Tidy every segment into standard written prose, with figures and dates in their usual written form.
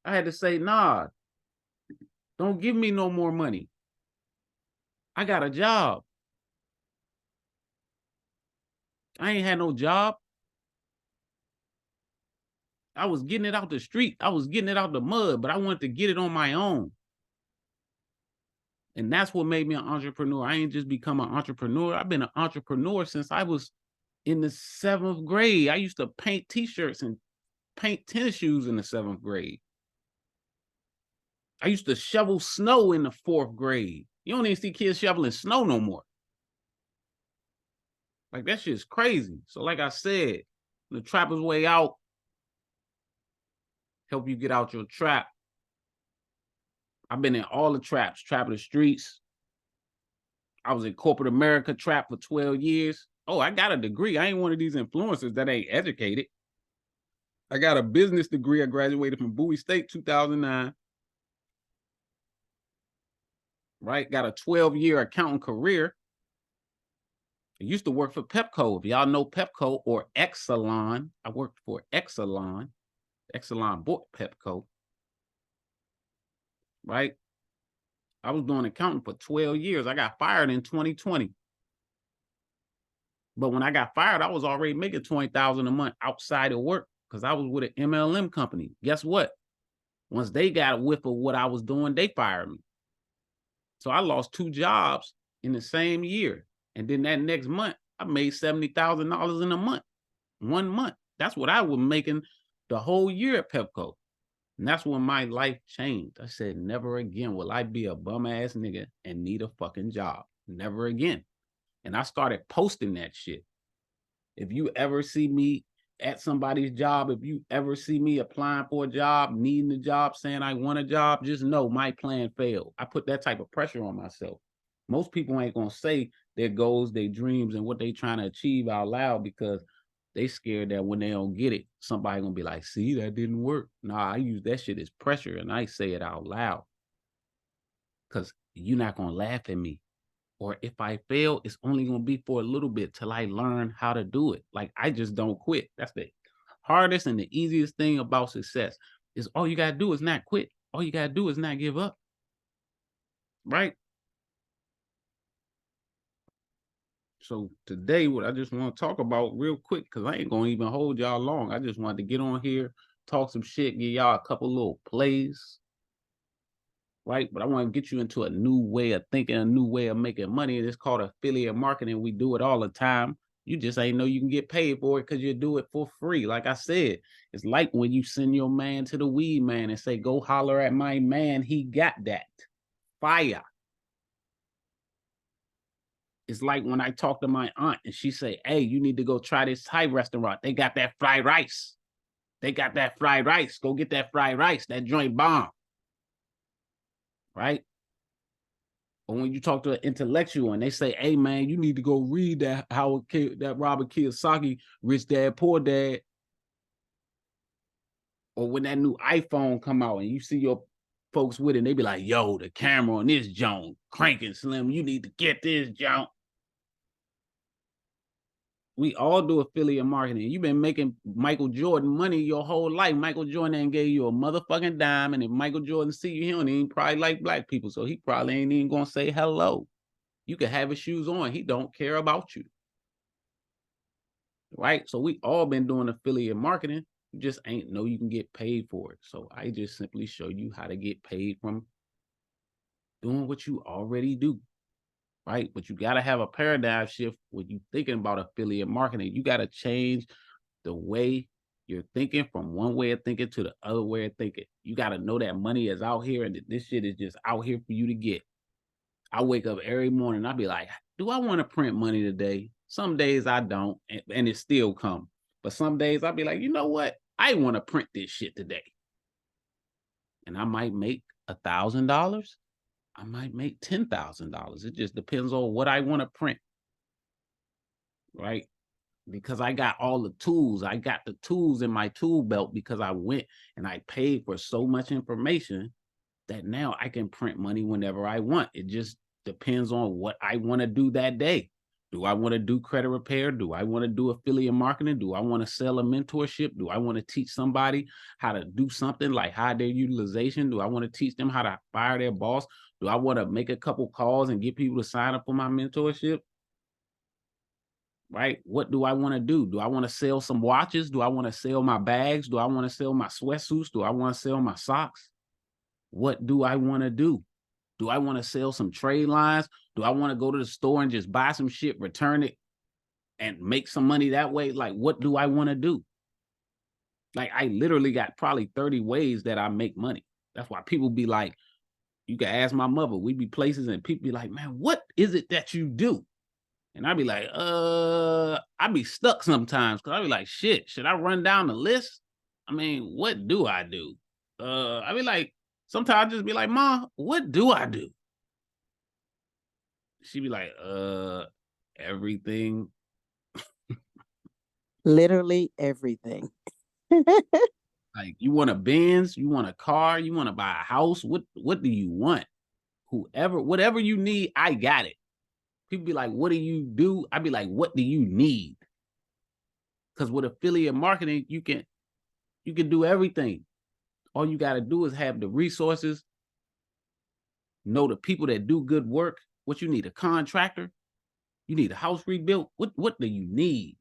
I had to say, nah, don't give me no more money. I got a job. I ain't had no job. I was getting it out the street. I was getting it out the mud, but I wanted to get it on my own. And that's what made me an entrepreneur. I ain't just become an entrepreneur. I've been an entrepreneur since I was in the 7th grade. I used to paint t-shirts and paint tennis shoes in the 7th grade. I used to shovel snow in the 4th grade. You don't even see kids shoveling snow no more. Like, that shit's crazy. So like I said, the trapper's way out. Help you get out your trap. I've been in all the traps, trap of the streets. I was in corporate America trap for 12 years. Oh, I got a degree. I ain't one of these influencers that ain't educated. I got a business degree. I graduated from Bowie State 2009. Right? Got a 12-year accounting career. I used to work for Pepco. If y'all know Pepco or Exelon, I worked for Exelon. Exelon bought Pepco. Right? I was doing accounting for 12 years. I got fired in 2020. But when I got fired, I was already making $20,000 a month outside of work because I was with an MLM company. Guess what? Once they got a whiff of what I was doing, they fired me. So I lost 2 jobs in the same year. And then that next month, I made $70,000 in a month. 1 month. That's what I was making the whole year at Pepco. And that's when my life changed. I said, never again will I be a bum ass nigga and need a fucking job. Never again. And I started posting that shit. If you ever see me at somebody's job, if you ever see me applying for a job, needing a job, saying I want a job, just know my plan failed. I put that type of pressure on myself. Most people ain't gonna say their goals, their dreams, and what they trying to achieve out loud because they scared that when they don't get it, somebody gonna be like, see, that didn't work. Nah, I use that shit as pressure and I say it out loud. Because you're not gonna laugh at me. Or if I fail, it's only going to be for a little bit till I learn how to do it. Like, I just don't quit. That's the hardest and the easiest thing about success is all you got to do is not quit. All you got to do is not give up. Right? So today, what I just want to talk about real quick, because I ain't going to even hold y'all long. I just wanted to get on here, talk some shit, give y'all a couple little plays. Right? But I want to get you into a new way of thinking, a new way of making money. It's called affiliate marketing. We do it all the time. You just ain't know you can get paid for it because you do it for free. Like I said, it's like when you send your man to the weed man and say, go holler at my man. He got that. Fire. It's like when I talk to my aunt and she say, hey, you need to go try this Thai restaurant. They got that fried rice. They got that fried rice. Go get that fried rice. That joint bomb. Right? Or when you talk to an intellectual and they say, hey, man, you need to go read that Robert Kiyosaki, Rich Dad, Poor Dad. Or when that new iPhone come out and you see your folks with it, and they be like, yo, the camera on this joint, cranking slim, you need to get this joint. We all do affiliate marketing. You've been making Michael Jordan money your whole life. Michael Jordan ain't gave you a motherfucking dime. And if Michael Jordan see you, he don't even probably like black people. So he probably ain't even going to say hello. You can have his shoes on. He don't care about you. Right? So we all been doing affiliate marketing. You just ain't know you can get paid for it. So I just simply show you how to get paid from doing what you already do. Right? But you got to have a paradigm shift when you thinking about affiliate marketing. You got to change the way you're thinking from one way of thinking to the other way of thinking. You got to know that money is out here and that this shit is just out here for you to get. I wake up every morning and I be like, do I want to print money today? Some days I don't, and it still come. But some days I'll be like, you know what? I want to print this shit today. And I might make $1,000. I might make $10,000. It just depends on what I want to print. Right? Because I got all the tools. I got the tools in my tool belt because I went and I paid for so much information that now I can print money whenever I want. It just depends on what I want to do that day. Do I want to do credit repair? Do I want to do affiliate marketing? Do I want to sell a mentorship? Do I want to teach somebody how to do something like hide their utilization? Do I want to teach them how to fire their boss? Do I want to make a couple calls and get people to sign up for my mentorship? Right? What do I want to do? Do I want to sell some watches? Do I want to sell my bags? Do I want to sell my sweatsuits? Do I want to sell my socks? What do I want to do? Do I want to sell some trade lines? Do I want to go to the store and just buy some shit, return it, and make some money that way? Like, what do I want to do? Like, I literally got probably 30 ways that I make money. That's why people be like, you can ask my mother, we be places and people be like, man, what is it that you do? And I'd be like, I'd be stuck sometimes because I'd be like, shit, should I run down the list? I mean, what do I do? I'd be like, sometimes I'd just be like, Ma, what do I do? She'd be like, everything. Literally everything. Like, you want a Benz, you want a car, you want to buy a house. What do you want? Whatever you need, I got it. People be like, what do you do? I'd be like, what do you need? Because with affiliate marketing, you can do everything. All you got to do is have the resources, know the people that do good work. What you need, a contractor? You need a house rebuilt? What do you need?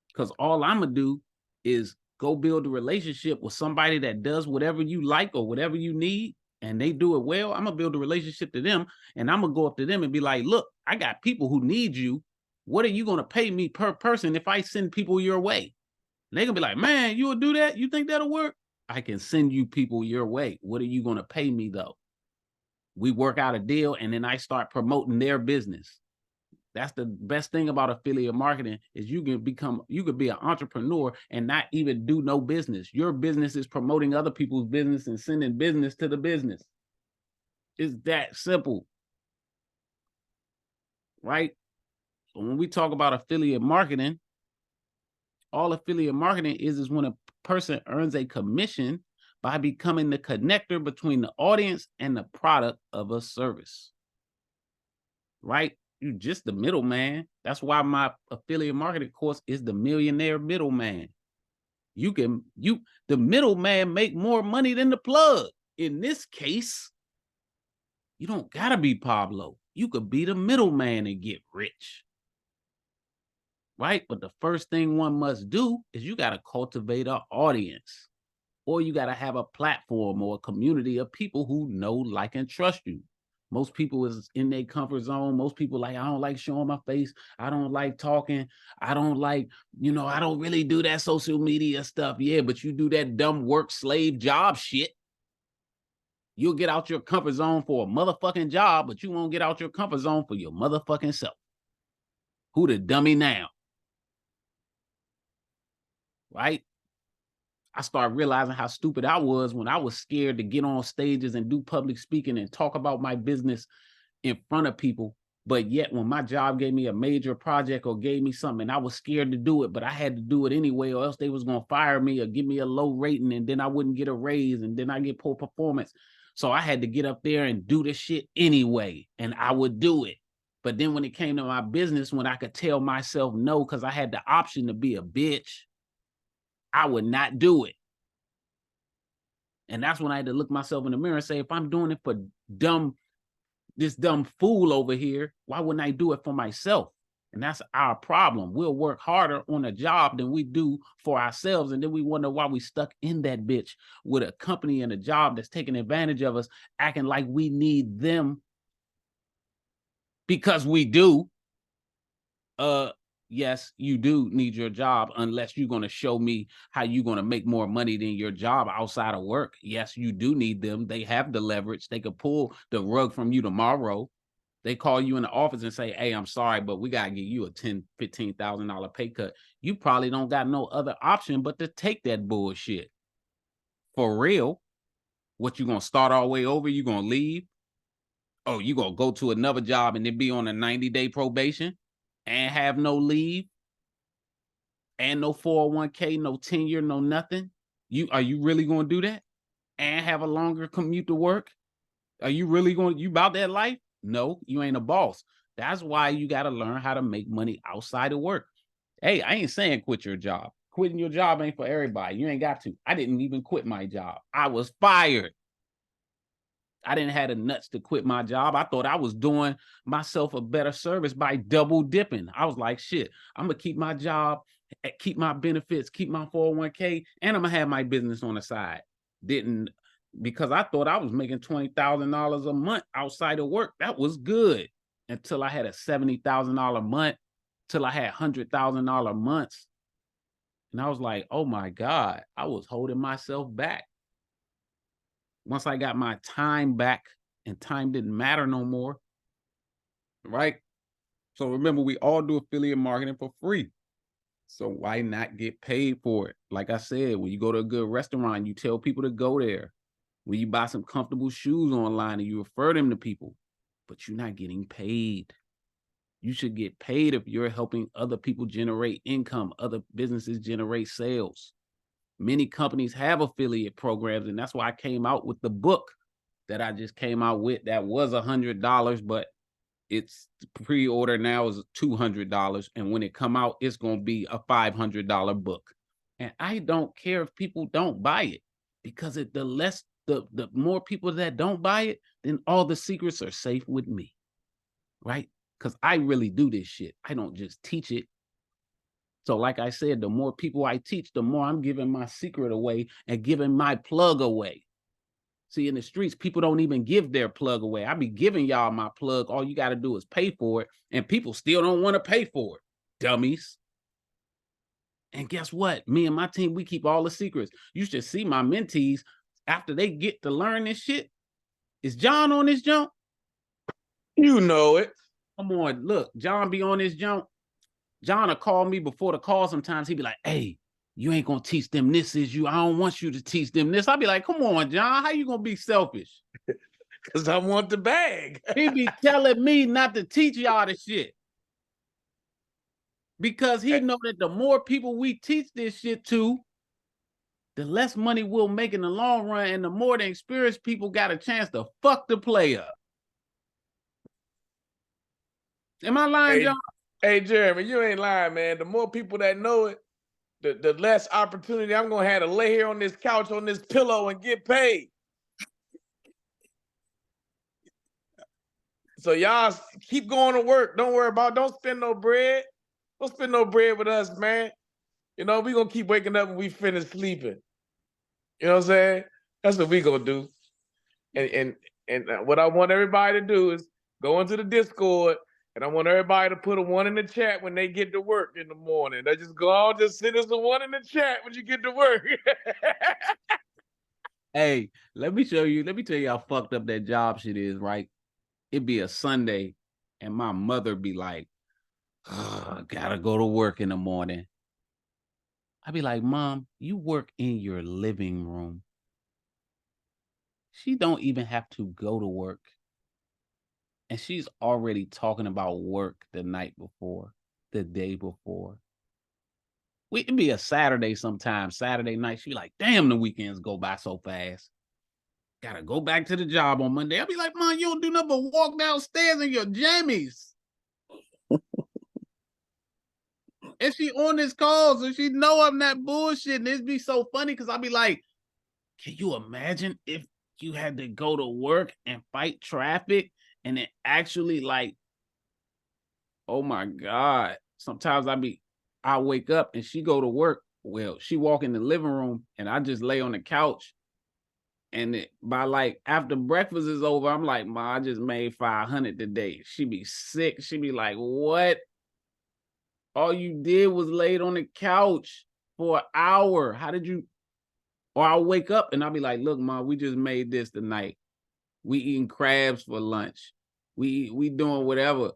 Because all I'm going to do is go build a relationship with somebody that does whatever you like or whatever you need, and they do it well. I'm going to build a relationship to them, and I'm going to go up to them and be like, look, I got people who need you. What are you going to pay me per person if I send people your way? And they're going to be like, man, you will do that? You think that'll work? I can send you people your way. What are you going to pay me, though? We work out a deal, and then I start promoting their business. That's the best thing about affiliate marketing is you could be an entrepreneur and not even do no business. Your business is promoting other people's business and sending business to the business. It's that simple. Right? So when we talk about affiliate marketing, all affiliate marketing is when a person earns a commission by becoming the connector between the audience and the product of a service. Right? You just the middleman. That's why my affiliate marketing course is the millionaire middleman. The middleman make more money than the plug. In this case, you don't gotta be Pablo. You could be the middleman and get rich. Right? But the first thing one must do is you gotta cultivate an audience, or you gotta have a platform or a community of people who know, like, and trust you. Most people is in their comfort zone. Most people like, I don't like showing my face. I don't like talking. I don't like, I don't really do that social media stuff. Yeah, but you do that dumb work slave job shit. You'll get out your comfort zone for a motherfucking job, but you won't get out your comfort zone for your motherfucking self. Who the dummy now? Right? I started realizing how stupid I was when I was scared to get on stages and do public speaking and talk about my business in front of people. But yet when my job gave me a major project or gave me something, I was scared to do it, but I had to do it anyway, or else they was going to fire me or give me a low rating, and then I wouldn't get a raise, and then I get poor performance. So I had to get up there and do the shit anyway, and I would do it. But then when it came to my business, when I could tell myself no, because I had the option to be a bitch, I would not do it. And that's when I had to look myself in the mirror and say, if I'm doing it for this dumb fool over here, why wouldn't I do it for myself? And that's our problem. We'll work harder on a job than we do for ourselves. And then we wonder why we stuck in that bitch with a company and a job that's taking advantage of us, acting like we need them because we do. Yes, you do need your job unless you're going to show me how you're going to make more money than your job outside of work. Yes, you do need them. They have the leverage. They could pull the rug from you tomorrow. They call you in the office and say, hey, I'm sorry, but we got to give you a $10,000, $15,000 pay cut. You probably don't got no other option but to take that bullshit. For real. What, you going to start all the way over? You going to leave? Oh, you going to go to another job and then be on a 90-day probation? And have no leave, and no 401k, no tenure, no nothing? Are you really going to do that? And have a longer commute to work? Are you really you about that life? No, you ain't a boss. That's why you got to learn how to make money outside of work. Hey, I ain't saying quit your job. Quitting your job ain't for everybody. You ain't got to. I didn't even quit my job. I was fired. I didn't have the nuts to quit my job. I thought I was doing myself a better service by double dipping. I was like, shit, I'm going to keep my job, keep my benefits, keep my 401k, and I'm going to have my business on the side. Didn't, because I thought I was making $20,000 a month outside of work. That was good until I had a $70,000 month, till I had $100,000 months. And I was like, oh my God, I was holding myself back. Once I got my time back and time didn't matter no more, right? So remember, we all do affiliate marketing for free. So why not get paid for it? Like I said, when you go to a good restaurant, you tell people to go there. When you buy some comfortable shoes online and you refer them to people, but you're not getting paid. You should get paid if you're helping other people generate income, other businesses generate sales. Many companies have affiliate programs, and that's why I came out with the book that I just came out with. That was $100, but it's pre-order now is $200. And when it come out, it's going to be a $500 book. And I don't care if people don't buy it, because the more people that don't buy it, then all the secrets are safe with me, right? Because I really do this shit. I don't just teach it. So like I said, the more people I teach, the more I'm giving my secret away and giving my plug away. See, in the streets, people don't even give their plug away. I be giving y'all my plug. All you got to do is pay for it. And people still don't want to pay for it. Dummies. And guess what? Me and my team, we keep all the secrets. You should see my mentees after they get to learn this shit. Is John on this jump? You know it. Come on, look, John be on this jump. John will call me before the call sometimes. He'd be like, hey, you ain't going to teach them this, is you? I don't want you to teach them this. I'll be like, come on, John, how you going to be selfish? Because I want the bag. He be telling me not to teach y'all the shit. Because he know that the more people we teach this shit to, the less money we'll make in the long run, and the more the experienced people got a chance to fuck the player. Am I lying, John? Hey, Jeremy, you ain't lying, man. The more people that know it, the less opportunity I'm going to have to lay here on this couch, on this pillow, and get paid. So y'all keep going to work. Don't worry about it. Don't spend no bread. Don't spend no bread with us, man. You know, we're going to keep waking up when we finish sleeping. You know what I'm saying? That's what we going to do. And what I want everybody to do is go into the Discord, and I want everybody to put a 1 in the chat when they get to work in the morning. They just go out, just send us a 1 in the chat when you get to work. Hey, let me tell you how fucked up that job shit is, right? It'd be a Sunday, and my mother be like, oh, gotta go to work in the morning. I'd be like, Mom, you work in your living room. She don't even have to go to work. And she's already talking about work the night before, the day before. It'd be a Saturday sometimes, Saturday night. She'd be like, damn, the weekends go by so fast. Gotta go back to the job on Monday. I'll be like, Mom, you don't do nothing but walk downstairs in your jammies. And she on this call, so she know I'm not bullshitting. It'd be so funny because I'll be like, can you imagine if you had to go to work and fight traffic and it actually like, oh my God. Sometimes I wake up and she go to work. Well, she walk in the living room and I just lay on the couch. And by like after breakfast is over, I'm like, Ma, I just made 500 today. She be sick. She be like, what? All you did was laid on the couch for an hour. How did you? Or I'll wake up and I'll be like, look, Ma, we just made this tonight. We eating crabs for lunch. We doing whatever.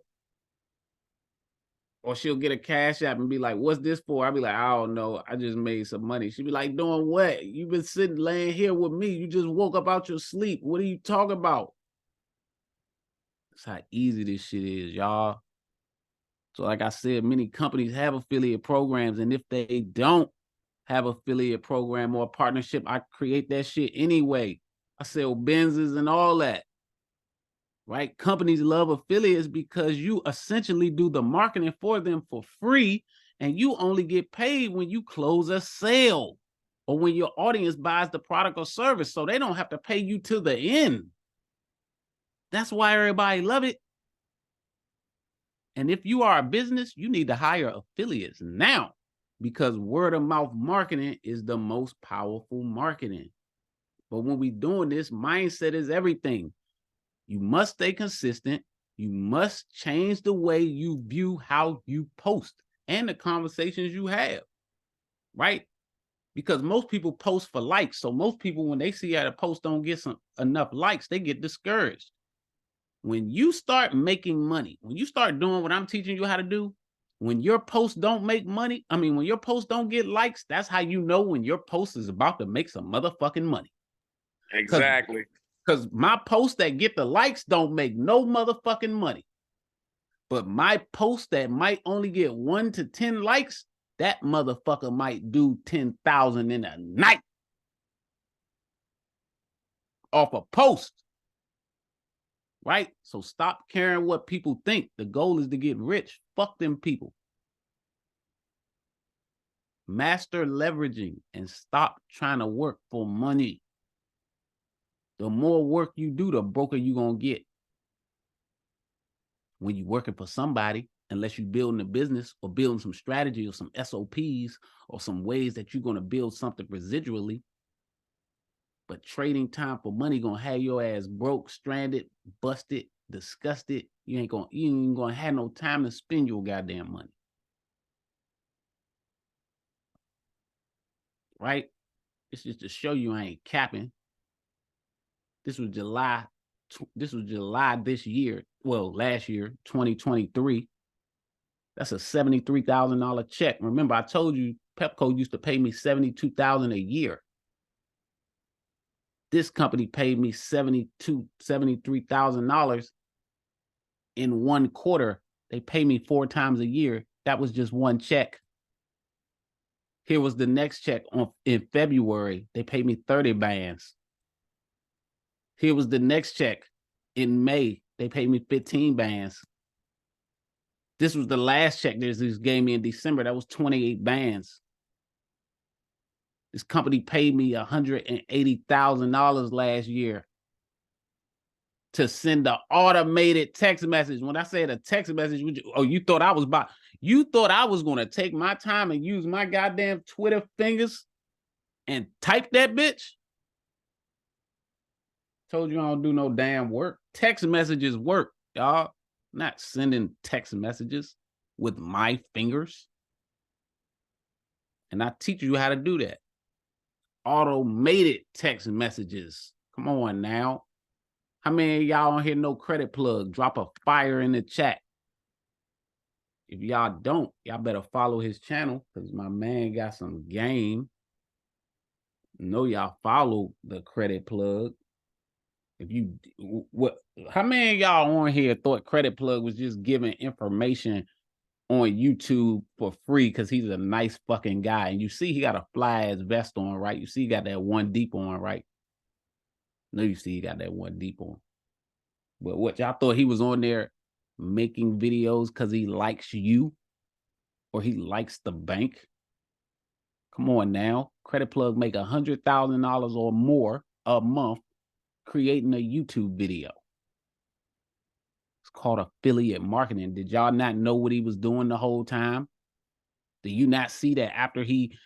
Or she'll get a cash app and be like, what's this for? I'll be like, I don't know. I just made some money. She'll be like, doing what? You've been sitting, laying here with me. You just woke up out your sleep. What are you talking about? That's how easy this shit is, y'all. So like I said, many companies have affiliate programs. And if they don't have affiliate program or partnership, I create that shit anyway. I sell Benzes and all that. right? Companies love affiliates because you essentially do the marketing for them for free, and you only get paid when you close a sale or when your audience buys the product or service, so they don't have to pay you to the end. That's why everybody love it. And if you are a business, you need to hire affiliates now, because word of mouth marketing is the most powerful marketing. But when we doing this, mindset is everything. You must stay consistent. You must change the way you view how you post and the conversations you have, right? Because most people post for likes. So most people, when they see that a post don't get enough likes, they get discouraged. When you start making money, when you start doing what I'm teaching you how to do, when your posts don't make money, when your posts don't get likes, that's how you know when your post is about to make some motherfucking money. Exactly. Because my posts that get the likes don't make no motherfucking money. But my post that might only get 1 to 10 likes, that motherfucker might do 10,000 in a night off a post. Right? So stop caring what people think. The goal is to get rich. Fuck them people. Master leveraging and stop trying to work for money. The more work you do, the broker you're going to get. When you're working for somebody, unless you're building a business or building some strategy or some SOPs or some ways that you're going to build something residually. But trading time for money gonna have your ass broke, stranded, busted, disgusted. You ain't gonna have no time to spend your goddamn money. Right? It's just to show you I ain't capping. This was July this year. Well, last year, 2023. That's a $73,000 check. Remember, I told you Pepco used to pay me $72,000 a year. This company paid me $73,000 in one quarter. They pay me 4 times a year. That was just one check. Here was the next check in February. They paid me 30 bands. Here was the next check in May. They paid me 15 bands. This was the last check this gave me in December. That was 28 bands. This company paid me $180,000 last year to send an automated text message. When I said a text message, you thought I was going to take my time and use my goddamn Twitter fingers and type that bitch? Told you I don't do no damn work. Text messages work, y'all. Not sending text messages with my fingers. And I teach you how to do that. Automated text messages. Come on now. How many of y'all on here know Credit Plug? Drop a fire in the chat. If y'all don't, y'all better follow his channel, because my man got some game. Know y'all follow the Credit Plug. How many of y'all on here thought Credit Plug was just giving information on YouTube for free because he's a nice fucking guy? And you see he got a fly ass vest on, right? You see he got that one deep on, right? No, you see he got that one deep on. But what, y'all thought he was on there making videos because he likes you or he likes the bank? Come on now. Credit Plug make $100,000 or more a month creating a YouTube video. It's called affiliate marketing. Did y'all not know what he was doing the whole time? Do you not see that after he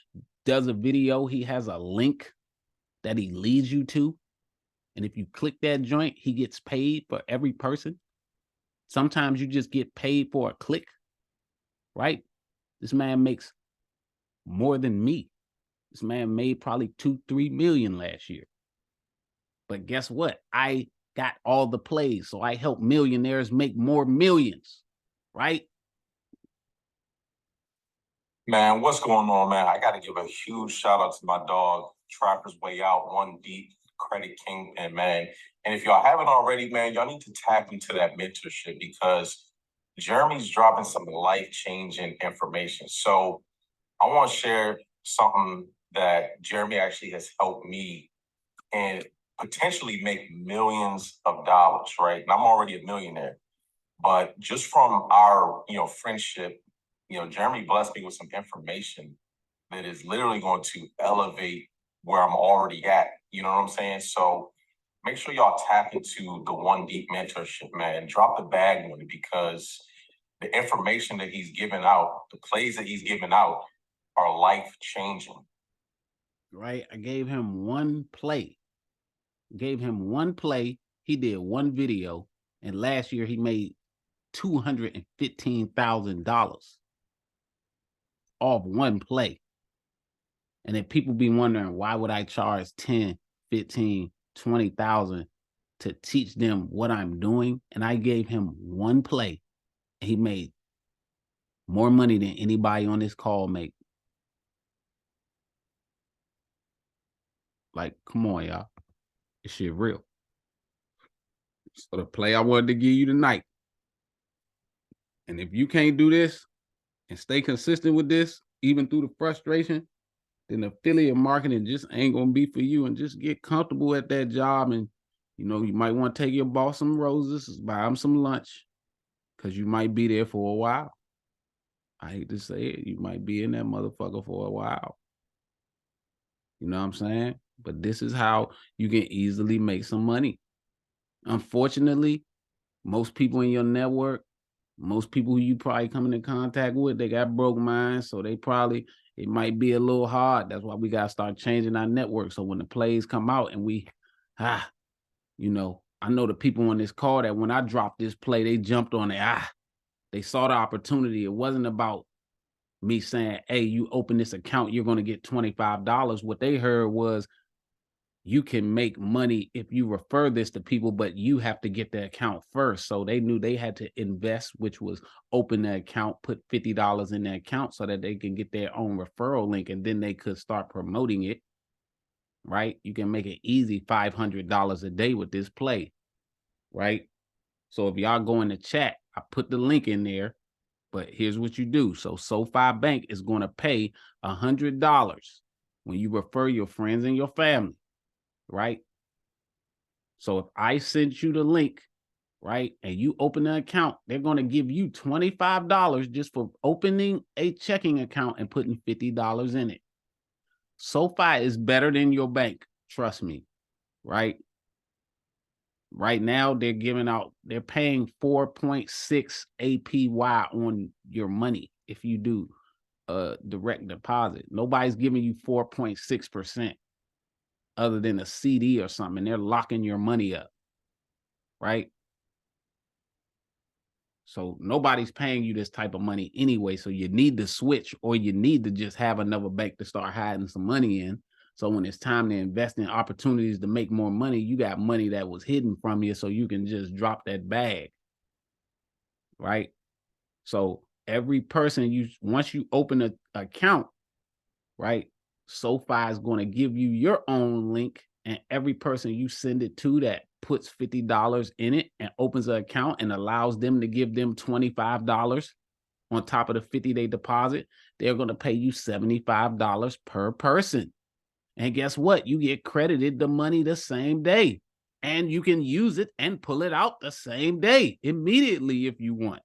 does a video, he has a link that he leads you to? And if you click that joint, he gets paid for every person. Sometimes you just get paid for a click, right? This man makes more than me. This man made probably 2-3 million last year. But guess what? I got all the plays, so I help millionaires make more millions, right? Man, what's going on, man? I got to give a huge shout out to my dog, Trapper's Way Out, One Deep, Credit King, and man. And if y'all haven't already, man, y'all need to tap into that mentorship, because Jeremy's dropping some life-changing information. So I want to share something that Jeremy actually has helped me. And potentially make millions of dollars, right? And I'm already a millionaire. But just from our, friendship, Jeremy blessed me with some information that is literally going to elevate where I'm already at. You know what I'm saying? So make sure y'all tap into the One Deep mentorship, man. Drop the bag money, because the information that he's giving out, the plays that he's giving out are life changing. Right? I gave him one play. He did one video, and last year he made $215,000 off one play. And then people be wondering, why would I charge 10, 15, 20,000 to teach them what I'm doing? And I gave him one play, and he made more money than anybody on this call make. Like, come on, y'all. This shit real. So the play I wanted to give you tonight. And if you can't do this and stay consistent with this, even through the frustration, then affiliate marketing just ain't gonna be for you. And just get comfortable at that job. And you might want to take your boss some roses, buy him some lunch, because you might be there for a while. I hate to say it, you might be in that motherfucker for a while. You know what I'm saying? But this is how you can easily make some money. Unfortunately, most people in your network, most people who you probably come into contact with, they got broke minds. So it might be a little hard. That's why we got to start changing our network. So when the plays come out and I know the people on this call that when I dropped this play, they jumped on it. They saw the opportunity. It wasn't about me saying, hey, you open this account, you're going to get $25. What they heard was, you can make money if you refer this to people, but you have to get the account first. So they knew they had to invest, which was open the account, put $50 in the account so that they can get their own referral link, and then they could start promoting it, right? You can make it easy $500 a day with this play, right? So if y'all go in the chat, I put the link in there, but here's what you do. So SoFi Bank is going to pay $100 when you refer your friends and your family. Right? So if I send you the link, right, and you open an account, they're going to give you $25 just for opening a checking account and putting $50 in it. SoFi is better than your bank. Trust me, right? Right now, they're paying 4.6 APY on your money if you do a direct deposit. Nobody's giving you 4.6%. other than a CD or something, and they're locking your money up, right? So nobody's paying you this type of money anyway, so you need to switch, or you need to just have another bank to start hiding some money in. So when it's time to invest in opportunities to make more money, you got money that was hidden from you, so you can just drop that bag, right? So every person, once you open an account, right, SoFi is going to give you your own link, and every person you send it to that puts $50 in it and opens an account and allows them to give them $25 on top of the $50 they deposit, they're going to pay you $75 per person. And guess what? You get credited the money the same day, and you can use it and pull it out the same day immediately if you want,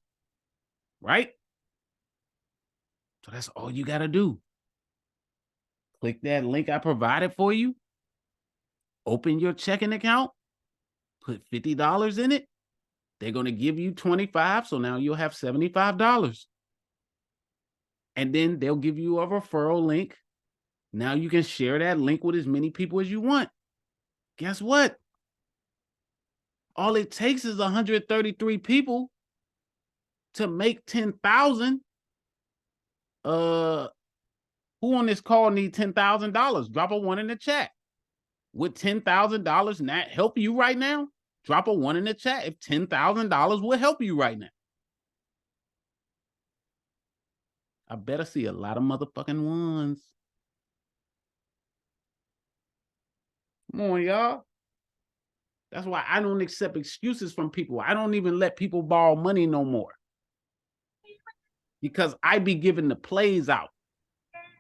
right? So that's all you got to do. Click that link I provided for you. Open your checking account. Put $50 in it. They're going to give you $25. So now you'll have $75. And then they'll give you a referral link. Now you can share that link with as many people as you want. Guess what? All it takes is 133 people to make 10,000. Who on this call need $10,000? Drop a 1 in the chat. Would $10,000 not help you right now? Drop a 1 in the chat if $10,000 will help you right now. I better see a lot of motherfucking ones. Come on, y'all. That's why I don't accept excuses from people. I don't even let people borrow money no more, because I be giving the plays out.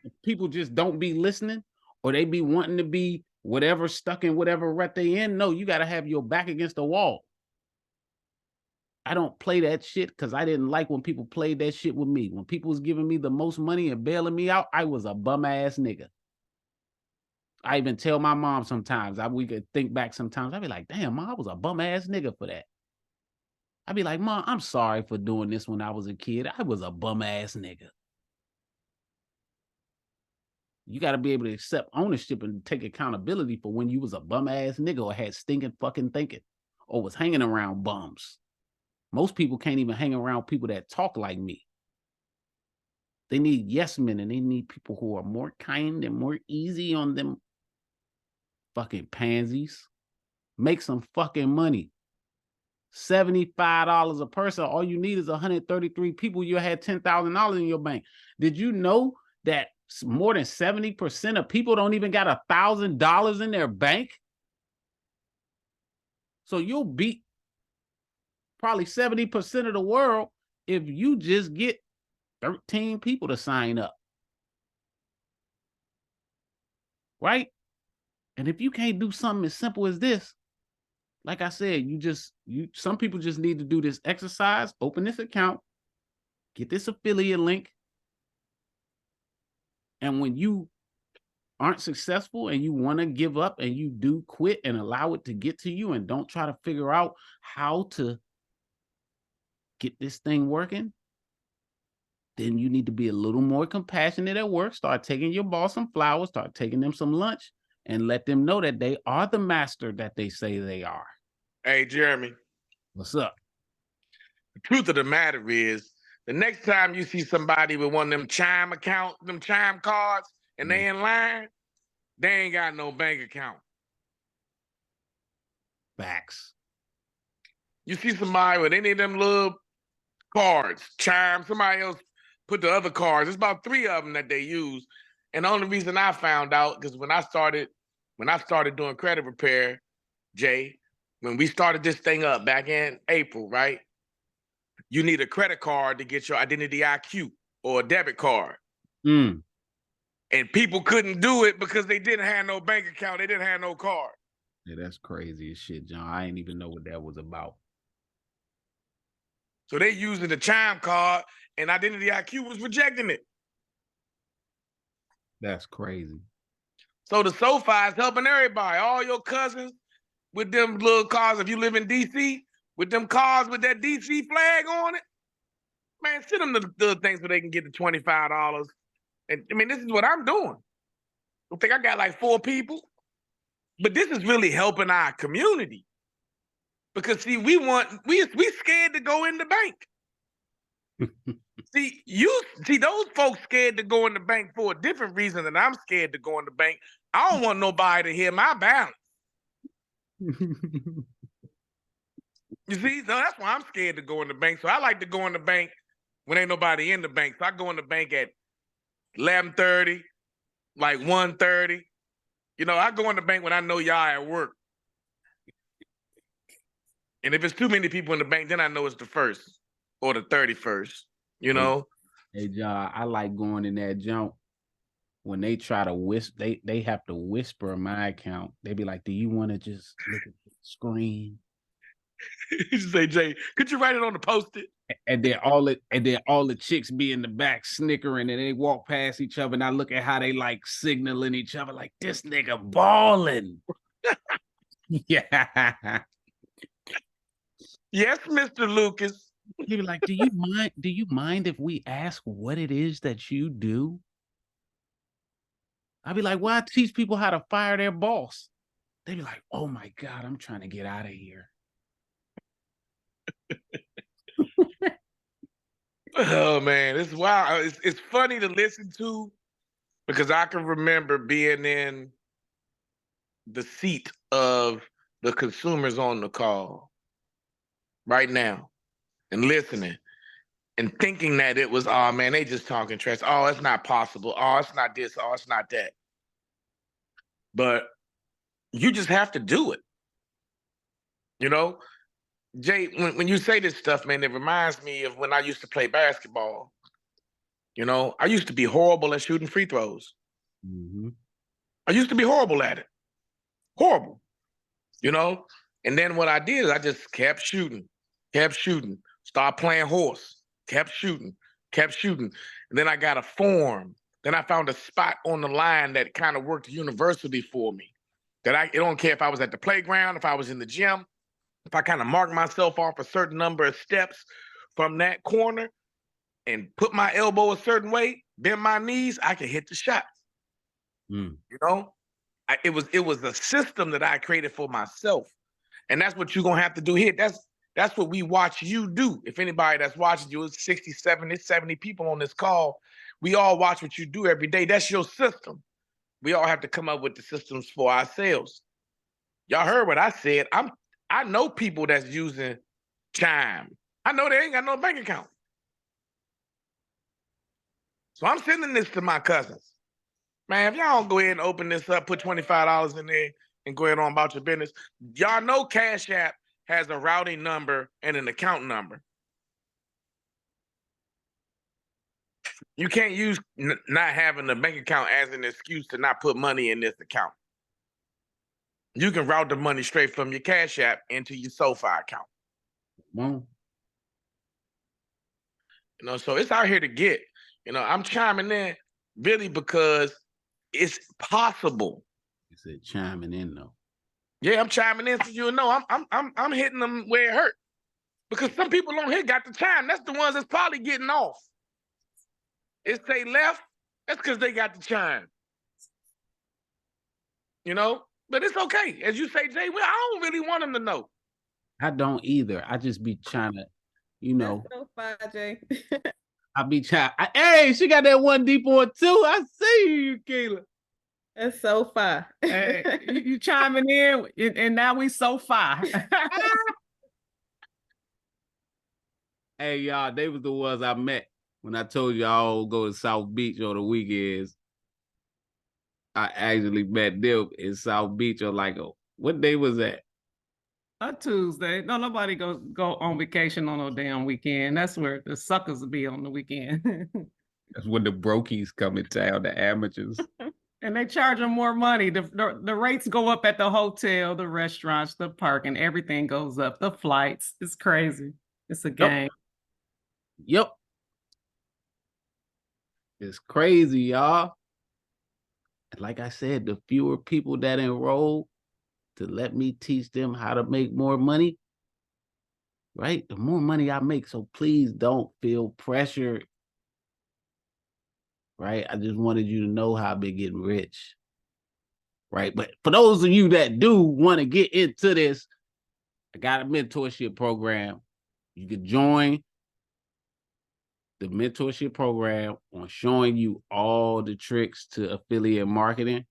If people just don't be listening, or they be wanting to be whatever stuck in whatever rut they in. No, you got to have your back against the wall. I don't play that shit because I didn't like when people played that shit with me. When people was giving me the most money and bailing me out, I was a bum ass nigga. I even tell my mom sometimes, we could think back sometimes, I'd be like, damn, Mom, I was a bum ass nigga for that. I'd be like, Mom, I'm sorry for doing this when I was a kid. I was a bum ass nigga. You got to be able to accept ownership and take accountability for when you was a bum ass nigga or had stinking fucking thinking or was hanging around bums. Most people can't even hang around people that talk like me. They need yes men and they need people who are more kind and more easy on them fucking pansies. Make some fucking money. $75 a person. All you need is 133 people. You had $10,000 in your bank. Did you know that more than 70% of people don't even got $1,000 in their bank? So you'll beat probably 70% of the world if you just get 13 people to sign up. Right? And if you can't do something as simple as this, like I said, some people just need to do this exercise, open this account, get this affiliate link. And when you aren't successful and you want to give up and you do quit and allow it to get to you and don't try to figure out how to get this thing working, then you need to be a little more compassionate at work. Start taking your boss some flowers, start taking them some lunch, and let them know that they are the master that they say they are. Hey, Jeremy. What's up? The truth of the matter is, the next time you see somebody with one of them chime cards, and they in line, they ain't got no bank account. Facts. You see somebody with any of them little cards, chime, somebody else put the other cards. There's about 3 of them that they use. And the only reason I found out, because when I started doing credit repair, Jay, when we started this thing up back in April, right? You need a credit card to get your identity IQ or a debit card. Mm. And people couldn't do it because they didn't have no bank account. They didn't have no card. Yeah, that's crazy as shit, John. I didn't even know what that was about. So they using the chime card and Identity IQ was rejecting it. That's crazy. So the SoFi is helping everybody. All your cousins with them little cars, if you live in DC, with them cars with that DC flag on it, man, send them the things where they can get the $25. And I mean, this is what I'm doing. I think I got like 4 people. But this is really helping our community. Because see, we scared to go in the bank. see, those folks scared to go in the bank for a different reason than I'm scared to go in the bank. I don't want nobody to hear my balance. You see, so that's why I'm scared to go in the bank. So I like to go in the bank when ain't nobody in the bank. So I go in the bank at 11:30, like 1:30. You know, I go in the bank when I know y'all at work. And if it's too many people in the bank, then I know it's the 1st or the 31st, you know? Hey, John, I like going in that junk when they try to whisper, they have to whisper my account. They be like, do you want to just look at the screen? You say, Jay, could you write it on the Post-it? And then all the chicks be in the back snickering and they walk past each other and I look at how they like signaling each other like this nigga balling. Yeah. Yes, Mr. Lucas. He be like, do you mind if we ask what it is that you do? I'd be like, why teach people how to fire their boss? They'd be like, oh my God, I'm trying to get out of here. Oh man, it's wild. It's funny to listen to because I can remember being in the seat of the consumers on the call right now and listening and thinking that it was, oh man, they just talking trash. Oh, it's not possible. Oh, it's not this. Oh, it's not that. But you just have to do it. You know, Jay, when you say this stuff, man, it reminds me of when I used to play basketball. You know, I used to be horrible at shooting free throws. Mm-hmm. I used to be horrible at it. horrible, you know? And then what I did is I just kept shooting, start playing horse, kept shooting. And then I got a form. Then I found a spot on the line that kind of worked university for me. It don't care if I was at the playground, if I was in the gym, if I kind of marked myself off a certain number of steps from that corner and put my elbow a certain way, bend my knees, I could hit the shot. You know, it was a system that I created for myself. And that's what you're going to have to do here. That's what we watch you do. If anybody that's watching you, it's 60, 70 people on this call. We all watch what you do every day. That's your system. We all have to come up with the systems for ourselves. Y'all heard what I said. I know people that's using Chime. I know they ain't got no bank account. So I'm sending this to my cousins. Man, if y'all don't go ahead and open this up, put $25 in there and go ahead on about your business. Y'all know Cash App has a routing number and an account number. You can't use not having a bank account as an excuse to not put money in this account. You can route the money straight from your Cash App into your SoFi account. Well, You know, so it's out here to get. You know, I'm chiming in really because it's possible. you said chiming in though. Yeah, I'm chiming in so you know I'm hitting them where it hurt. Because some people on here got the chime. That's the ones that's probably getting off. If they left, that's because they got the chime. You know? But it's okay. As you say, Jay, well, I don't really want them to know. I don't either. I just be trying to, you know. That's so fine, Jay. I be trying. Hey, she got that one deep on too. I see you, Kayla. That's so fine. Hey, you chiming in, and now we SoFi. Hey, y'all, they was the ones I met when I told y'all go to South Beach on the weekends. I actually met them in South Beach on like what day was that? A Tuesday. No, nobody go on vacation on no damn weekend. That's where the suckers be on the weekend. That's when the brokies come in town, the amateurs. And they charge them more money. The rates go up at the hotel, the restaurants, the parking, everything goes up. The flights. It's crazy. It's a game. Yep. It's crazy, y'all. And like I said, the fewer people that enroll to let me teach them how to make more money, right? The more money I make. So please don't feel pressured, right? I just wanted you to know how I've been getting rich, right? But for those of you that do want to get into this, I got a mentorship program. You can join the mentorship program on showing you all the tricks to affiliate marketing,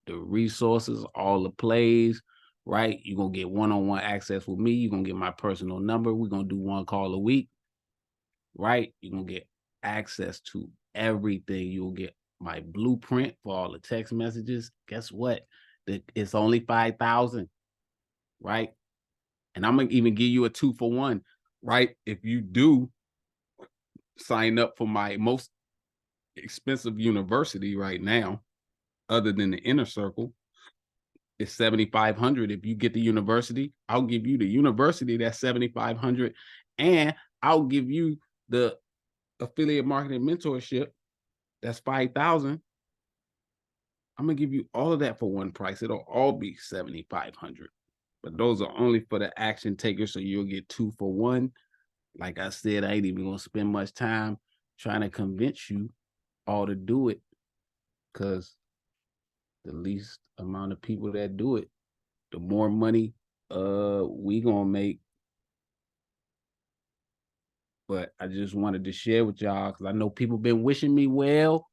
the resources, all the plays, right? You're going to get one-on-one access with me. You're going to get my personal number. We're going to do one call a week, right? You're going to get access to everything. You'll get my blueprint for all the text messages. Guess what? It's only $5,000, right? And I'm going to even give you a 2-for-1, right? If you do sign up for my most expensive university right now, other than the Inner Circle, it's $7,500. If you get the university, I'll give you the university, that's $7,500, and I'll give you the affiliate marketing mentorship, that's $5,000. I'm gonna give you all of that for one price. It'll all be $7,500, but those are only for the action takers, so you'll get 2-for-1. Like I said, I ain't even gonna spend much time trying to convince you all to do it, because the least amount of people that do it, the more money we gonna make. But I just wanted to share with y'all because I know people been wishing me well.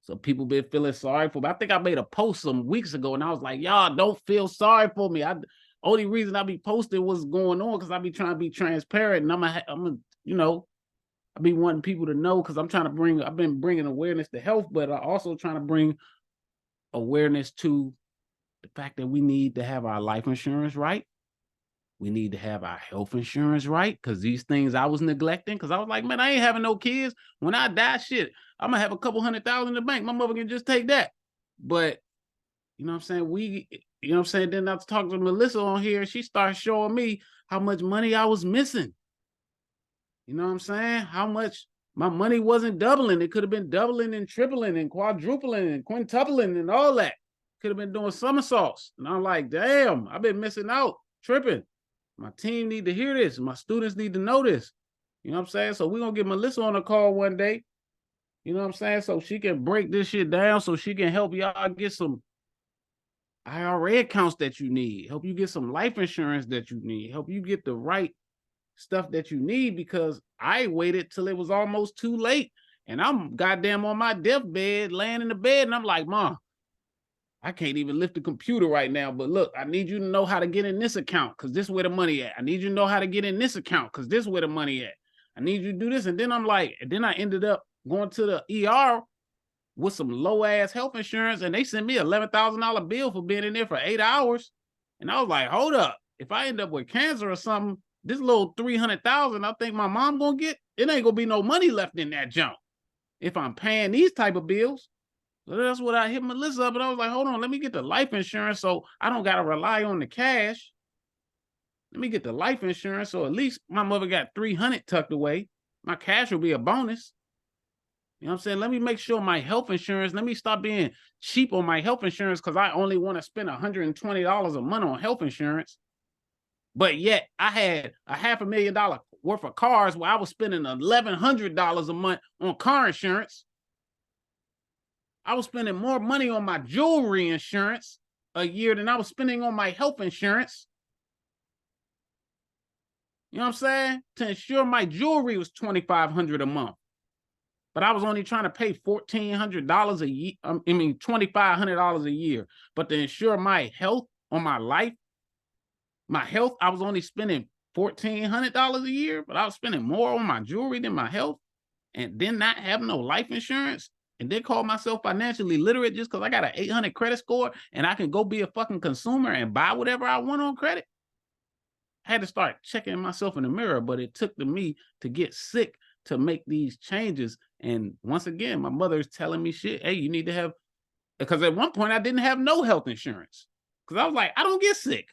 So people been feeling sorry for me. I think I made a post some weeks ago and I was like, y'all don't feel sorry for me. Only reason I be posting what's going on because I be trying to be transparent, and I'm you know, I be wanting people to know, because I've been bringing awareness to health, but I also trying to bring awareness to the fact that we need to have our life insurance right. We need to have our health insurance right, because these things I was neglecting, because I was like, man, I ain't having no kids. When I die, shit, I'm gonna have a couple $100,000 in the bank. My mother can just take that. But You know what I'm saying? You know what I'm saying? Then I was talking to Melissa on here. She started showing me how much money I was missing. You know what I'm saying? How much my money wasn't doubling. It could have been doubling and tripling and quadrupling and quintupling and all that. Could have been doing somersaults. And I'm like, damn, I've been missing out, tripping. My team need to hear this. My students need to know this. You know what I'm saying? So we're going to get Melissa on a call one day. You know what I'm saying? So she can break this shit down so she can help y'all get some IRA accounts that you need, help you get some life insurance that you need, help you get the right stuff that you need, because I waited till it was almost too late. And I'm goddamn on my deathbed, laying in the bed, and I'm like, Mom, I can't even lift the computer right now. But look, I need you to know how to get in this account because this is where the money at. I need you to know how to get in this account because this is where the money at. I need you to do this. And then I'm like, and then I ended up going to the ER with some low ass health insurance, and they sent me a $11,000 bill for being in there for 8 hours. And I was like, hold up. If I end up with cancer or something, this little 300,000, I think my mom gonna get, it ain't gonna be no money left in that junk if I'm paying these type of bills. So that's what I hit Melissa up, and I was like, hold on, let me get the life insurance so I don't gotta rely on the cash. Let me get the life insurance so at least my mother got 300 tucked away. My cash will be a bonus. You know what I'm saying? Let me make sure my health insurance, let me stop being cheap on my health insurance because I only want to spend $120 a month on health insurance. But yet I had a $500,000 worth of cars where I was spending $1,100 a month on car insurance. I was spending more money on my jewelry insurance a year than I was spending on my health insurance. You know what I'm saying? To ensure my jewelry was $2,500 a month. But I was only trying to pay $1,400 a year. $2,500 a year. But to ensure my health on my life, my health, I was only spending $1,400 a year, but I was spending more on my jewelry than my health, and then not have no life insurance, and then call myself financially literate just because I got an 800 credit score and I can go be a fucking consumer and buy whatever I want on credit. I had to start checking myself in the mirror, but it took me to get sick to make these changes. And once again, my mother's telling me shit. Hey, you need to have, because at one point I didn't have no health insurance because I was like, I don't get sick.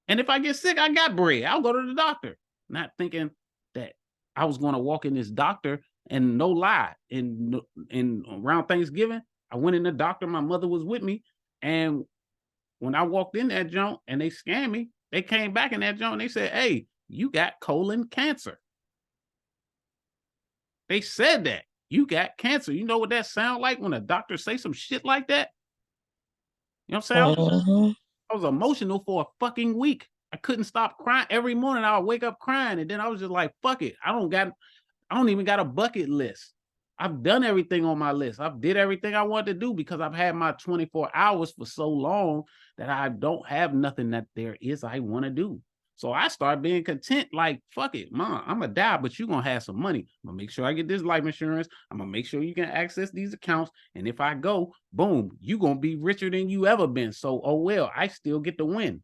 And if I get sick, I got bread. I'll go to the doctor. Not thinking that I was going to walk in this doctor and no lie. And around Thanksgiving, I went in the doctor. My mother was with me. And when I walked in that joint and they scanned me, they came back in that joint and they said, hey, you got colon cancer. They said that. You got cancer. You know what that sound like when a doctor say some shit like that? You know what I'm saying? I was emotional for a fucking week. I couldn't stop crying. Every morning I would wake up crying, and then I was just like, fuck it. I don't even got a bucket list. I've done everything on my list. I've did everything I wanted to do because I've had my 24 hours for so long that I don't have nothing that there is I want to do. So I started being content, like, fuck it, Mom, I'm going to die, but you're going to have some money. I'm going to make sure I get this life insurance. I'm going to make sure you can access these accounts. And if I go, boom, you're going to be richer than you ever been. So, oh, well, I still get to win.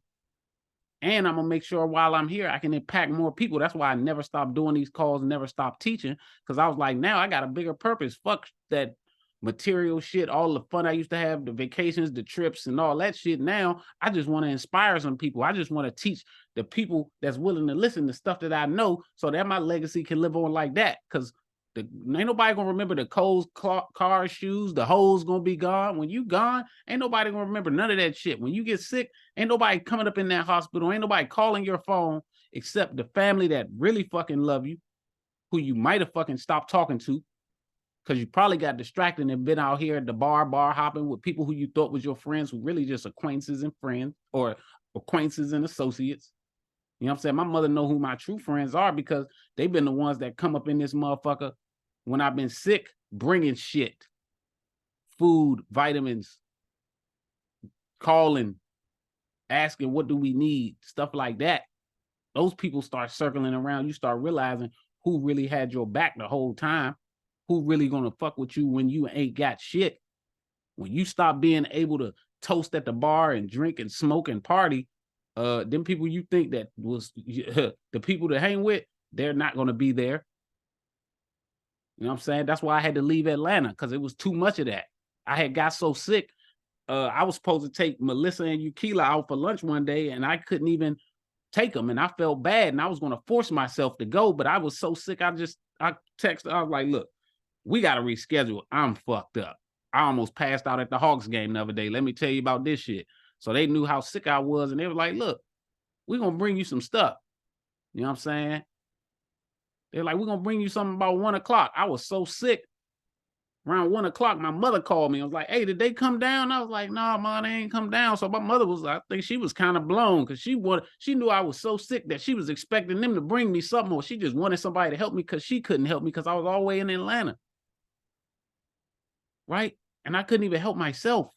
And I'm going to make sure while I'm here, I can impact more people. That's why I never stopped doing these calls, never stopped teaching, because I was like, now I got a bigger purpose. Fuck that material shit, all the fun I used to have, the vacations, the trips, and all that shit. Now I just want to inspire some people. I just want to teach the people that's willing to listen to stuff that I know so that my legacy can live on like that. Because ain't nobody gonna remember the Coles car shoes, the hoes gonna be gone. When you gone, ain't nobody gonna remember none of that shit. When you get sick, ain't nobody coming up in that hospital, ain't nobody calling your phone except the family that really fucking love you, who you might have fucking stopped talking to because you probably got distracted and been out here at the bar hopping with people who you thought was your friends who really just acquaintances and friends, or acquaintances and associates. You know what I'm saying? My mother know who my true friends are because they've been the ones that come up in this motherfucker when I've been sick, bringing shit, food, vitamins, calling, asking what do we need, stuff like that. Those people start circling around. You start realizing who really had your back the whole time, who really gonna fuck with you when you ain't got shit. When you stop being able to toast at the bar and drink and smoke and party, them people you think that was the people to hang with, they're not gonna be there. You know what I'm saying? That's why I had to leave Atlanta, because it was too much of that. I had got so sick I was supposed to take Melissa and Yukila out for lunch one day, and I couldn't even take them, and I felt bad, and I was going to force myself to go, but I was so sick. I texted. I was like, "Look, we got to reschedule. I'm fucked up. I almost passed out at the Hawks game the other day. Let me tell you about this shit." So they knew how sick I was, and they were like, "Look, we're gonna bring you some stuff." You know what I'm saying? They're like, "We're gonna bring you something about 1 o'clock." I was so sick. Around 1 o'clock, my mother called me. I was like, "Hey, did they come down?" I was like, "Nah, Mom, they ain't come down." So my mother was, I think she was kind of blown because she knew I was so sick that she was expecting them to bring me something, or she just wanted somebody to help me because she couldn't help me because I was all the way in Atlanta. Right? And I couldn't even help myself.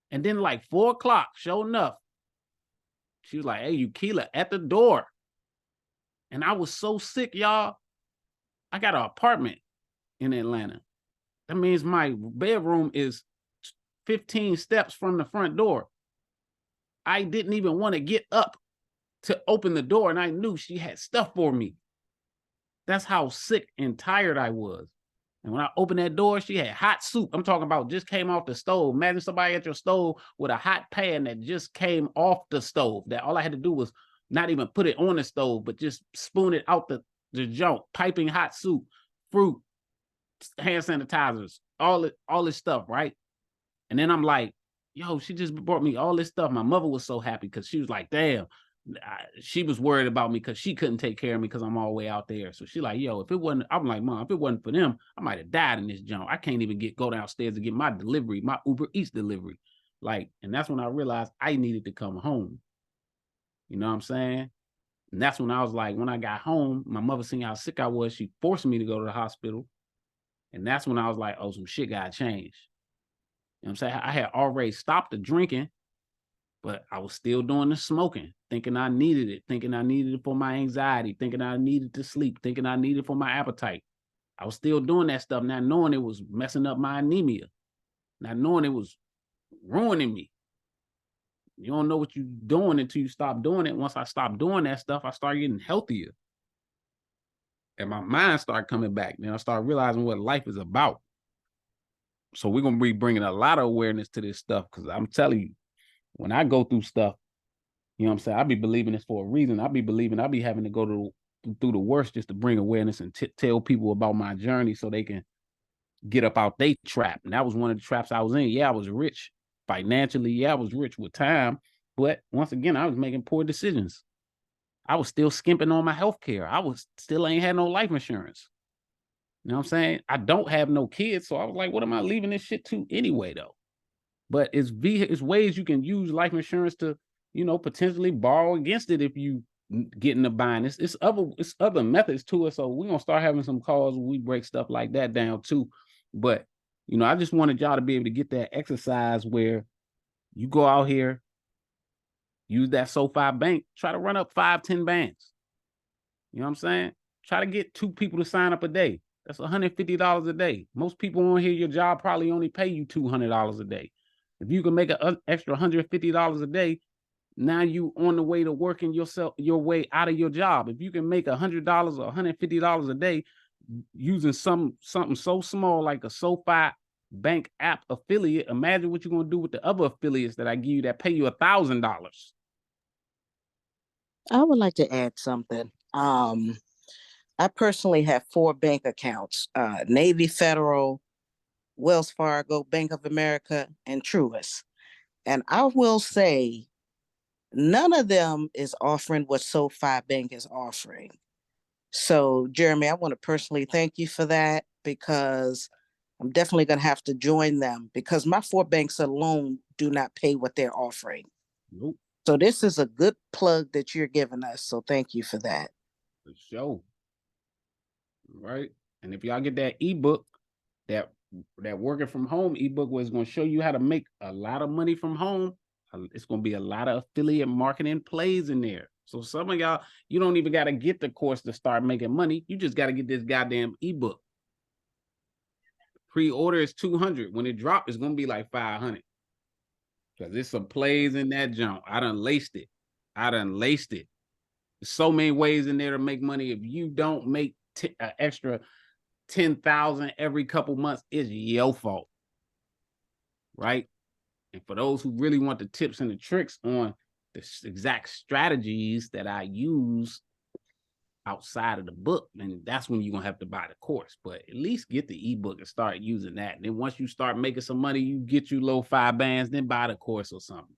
And then like 4 o'clock, sure enough, she was like, "Hey, Yukila at the door." And I was so sick, y'all. I got an apartment in Atlanta. That means my bedroom is 15 steps from the front door. I didn't even want to get up to open the door, and I knew she had stuff for me. That's how sick and tired I was. And when I opened that door, she had hot soup. I'm talking about just came off the stove. Imagine somebody at your stove with a hot pan that just came off the stove. That all I had to do was not even put it on the stove, but just spoon it out the junk, piping hot soup, fruit, hand sanitizers, all this stuff, right? And then I'm like, "Yo, she just brought me all this stuff." My mother was so happy because she was like, "Damn." She was worried about me because she couldn't take care of me because I'm all the way out there. So she like, "Yo, if it wasn't," I'm like, "Mom, if it wasn't for them, I might have died in this junk. I can't even go downstairs to get my delivery, my Uber Eats delivery." Like, and that's when I realized I needed to come home. You know what I'm saying? And that's when I was like, when I got home, my mother seen how sick I was. She forced me to go to the hospital. And that's when I was like, "Oh, some shit got changed." You know what I'm saying? I had already stopped the drinking, but I was still doing the smoking, thinking I needed it, thinking I needed it for my anxiety, thinking I needed to sleep, thinking I needed it for my appetite. I was still doing that stuff, not knowing it was messing up my anemia, not knowing it was ruining me. You don't know what you're doing until you stop doing it. Once I stopped doing that stuff, I started getting healthier. And my mind started coming back. Then I started realizing what life is about. So we're going to be bringing a lot of awareness to this stuff, because I'm telling you, when I go through stuff, you know what I'm saying, I be believing this for a reason. I be having to go through the worst just to bring awareness and tell people about my journey so they can get up out they trap. And that was one of the traps I was in. Yeah, I was rich financially. Yeah, I was rich with time. But once again, I was making poor decisions. I was still skimping on my health care. Still ain't had no life insurance. You know what I'm saying? I don't have no kids. So I was like, what am I leaving this shit to anyway, though? But it's ways you can use life insurance to, potentially borrow against it if you get in the bind. It's other methods to it. So we're gonna start having some calls where we break stuff like that down too. But I just wanted y'all to be able to get that exercise where you go out here, use that SoFi Bank, try to run up 5-10 bands. You know what I'm saying? Try to get 2 people to sign up a day. That's $150 a day. Most people on here, your job probably only pay you $200 a day. If you can make an extra $150 a day, now you on the way to working your way out of your job. If you can make $100 or $150 a day using something so small like a SoFi Bank app affiliate, imagine what you're gonna do with the other affiliates that I give you that pay you $1,000. I would like to add something. I personally have 4 bank accounts, Navy Federal, Wells Fargo, Bank of America, and Truist. And I will say, none of them is offering what SoFi Bank is offering. So, Jeremy, I want to personally thank you for that, because I'm definitely going to have to join them, because my 4 banks alone do not pay what they're offering. Nope. So this is a good plug that you're giving us. So thank you for that. For sure. Right. And if y'all get that ebook, that working from home ebook, where it's going to show you how to make a lot of money from home, it's going to be a lot of affiliate marketing plays in there. So some of y'all, you don't even got to get the course to start making money. You just got to get this goddamn ebook. Pre-order is $200. When it drops, it's going to be like $500. Because there's some plays in that junk. I done laced it. There's so many ways in there to make money. If you don't make an extra 10,000 every couple months, it's your fault. Right? And for those who really want the tips and the tricks on the exact strategies that I use outside of the book, then that's when you're gonna have to buy the course. But at least get the ebook and start using that. And then once you start making some money, you get you low 5 bands, then buy the course or something.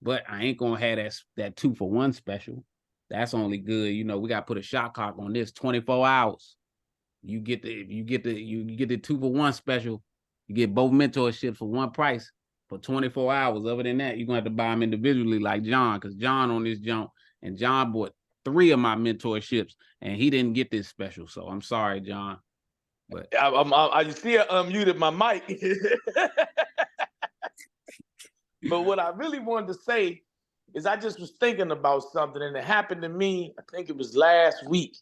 But I ain't gonna have that 2-for-1 special. That's only good. You know, we gotta put a shot clock on this 24 hours. You get the 2-for-1 special. You get both mentorships for one price for 24 hours. Other than that, you're gonna have to buy them individually, like John, because John on this jump, and John bought 3 of my mentorships, and he didn't get this special. So I'm sorry, John. But I see I unmuted my mic. But what I really wanted to say is I just was thinking about something, and it happened to me. I think it was last week.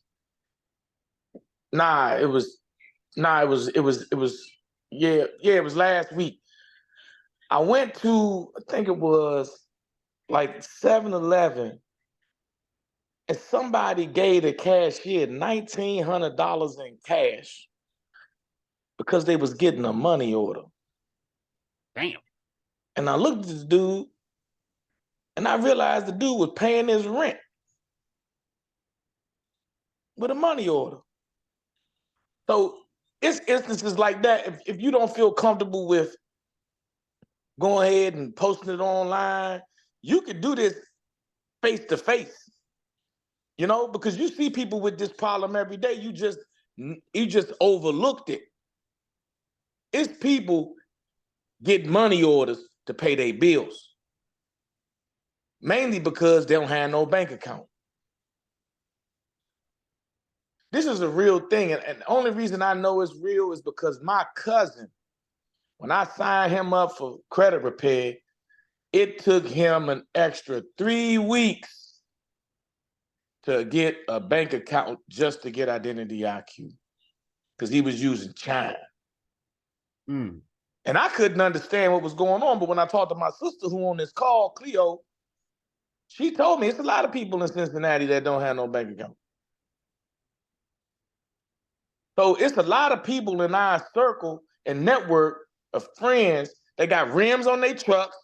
It was last week. I went to, I think it was like 7-Eleven, and somebody gave the cashier $1,900 in cash because they was getting a money order. damn. And I looked at this dude, and I realized the dude was paying his rent with a money order. So it's instances like that. If you don't feel comfortable with going ahead and posting it online, you could do this face to face, you know, because you see people with this problem every day. You just overlooked it. It's people get money orders to pay their bills, mainly because they don't have no bank account. This is a real thing, and the only reason I know it's real is because my cousin, when I signed him up for credit repair, it took him an extra 3 weeks to get a bank account just to get Identity IQ, because he was using Chime. Mm. And I couldn't understand what was going on, but when I talked to my sister who on this call, Cleo, she told me it's a lot of people in Cincinnati that don't have no bank account. So it's a lot of people in our circle and network of friends that got rims on their trucks,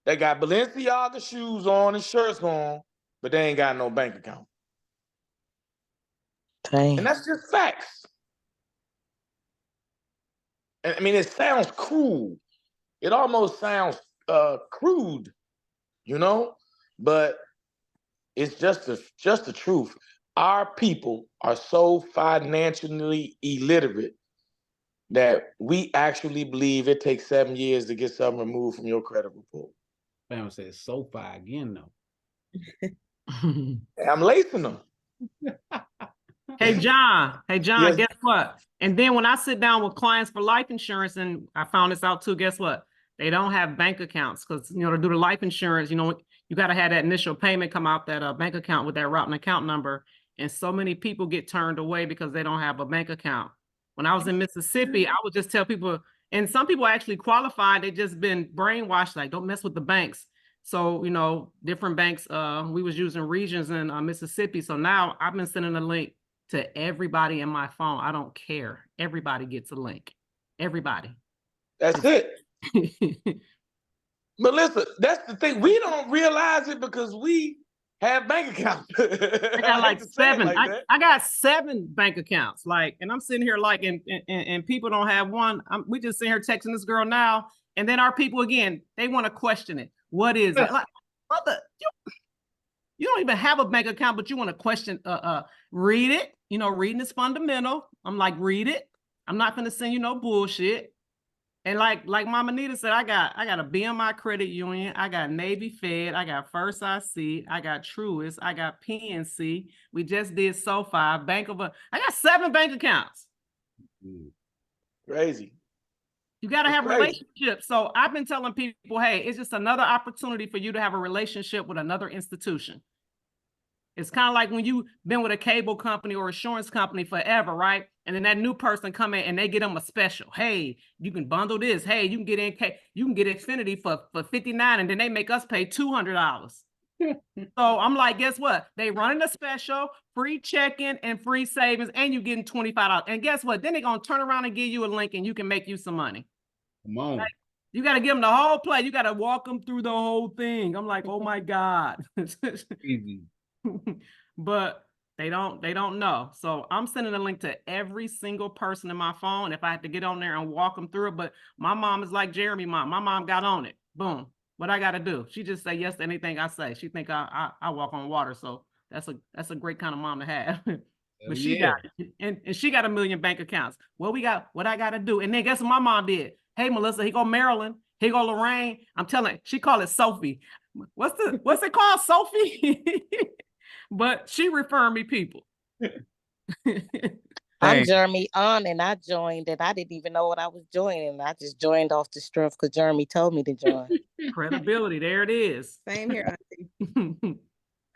they got Balenciaga shoes on and shirts on, but they ain't got no bank account. Dang. And that's just facts. And I mean, it sounds cruel. It almost sounds crude, you know? But it's just the truth. Our people are so financially illiterate that we actually believe it takes 7 years to get something removed from your credit report. Fam says SoFi again, though. I'm lacing them. Hey, John. Yes. Guess what? And then when I sit down with clients for life insurance, and I found this out too, guess what? They don't have bank accounts because, you know, to do the life insurance, you know, you got to have that initial payment come out that bank account with that routing account number. And so many people get turned away because they don't have a bank account. When I was in Mississippi, I would just tell people, and some people actually qualified, they just been brainwashed, like, don't mess with the banks. So, you know, different banks, we was using Regions in Mississippi. So now I've been sending a link to everybody in my phone. I don't care. Everybody gets a link. Everybody. That's it. But listen, that's the thing. We don't realize it because we have bank accounts. I got like 7. I got 7 bank accounts. Like, and I'm sitting here like, and people don't have one. We just sitting here texting this girl now, and then our people again, they want to question it. What is it? Like, you don't even have a bank account, but you want to question. Read it. You know, reading is fundamental. I'm like, read it. I'm not gonna send you no bullshit. And like Mama Nita said, I got a BMI credit union, I got Navy Fed, I got First IC, I got Truist, I got PNC. We just did SoFi, I got 7 bank accounts. Crazy. You got to have relationships. So I've been telling people, hey, it's just another opportunity for you to have a relationship with another institution. It's kind of like when you've been with a cable company or insurance company forever, right? And then that new person come in and they get them a special. Hey, you can bundle this. Hey, you can get Xfinity for $59, and then they make us pay $200. So I'm like, guess what? They running a special, free check-in and free savings, and you getting $25. And guess what? Then they're gonna turn around and give you a link, and you can make you some money. Come on. You got to give them the whole play. You got to walk them through the whole thing. I'm like, oh my God. Easy. But they don't know. So I'm sending a link to every single person in my phone if I had to get on there and walk them through it. But my mom is like Jeremy mom. My mom got on it. Boom. What I got to do? She just say yes to anything I say. She think I walk on water. So that's a great kind of mom to have. But she got and she got 1 million bank accounts. Well, we got what I got to do. And then guess what my mom did? Hey, Melissa, he go Maryland. He go Lorraine. I'm telling, she call it Sophie. What's it called? Sophie? But she referring me people. I'm Jeremy on, and I joined, and I didn't even know what I was joining. I just joined off the strength because Jeremy told me to join. Credibility, there it is. Same here, Auntie.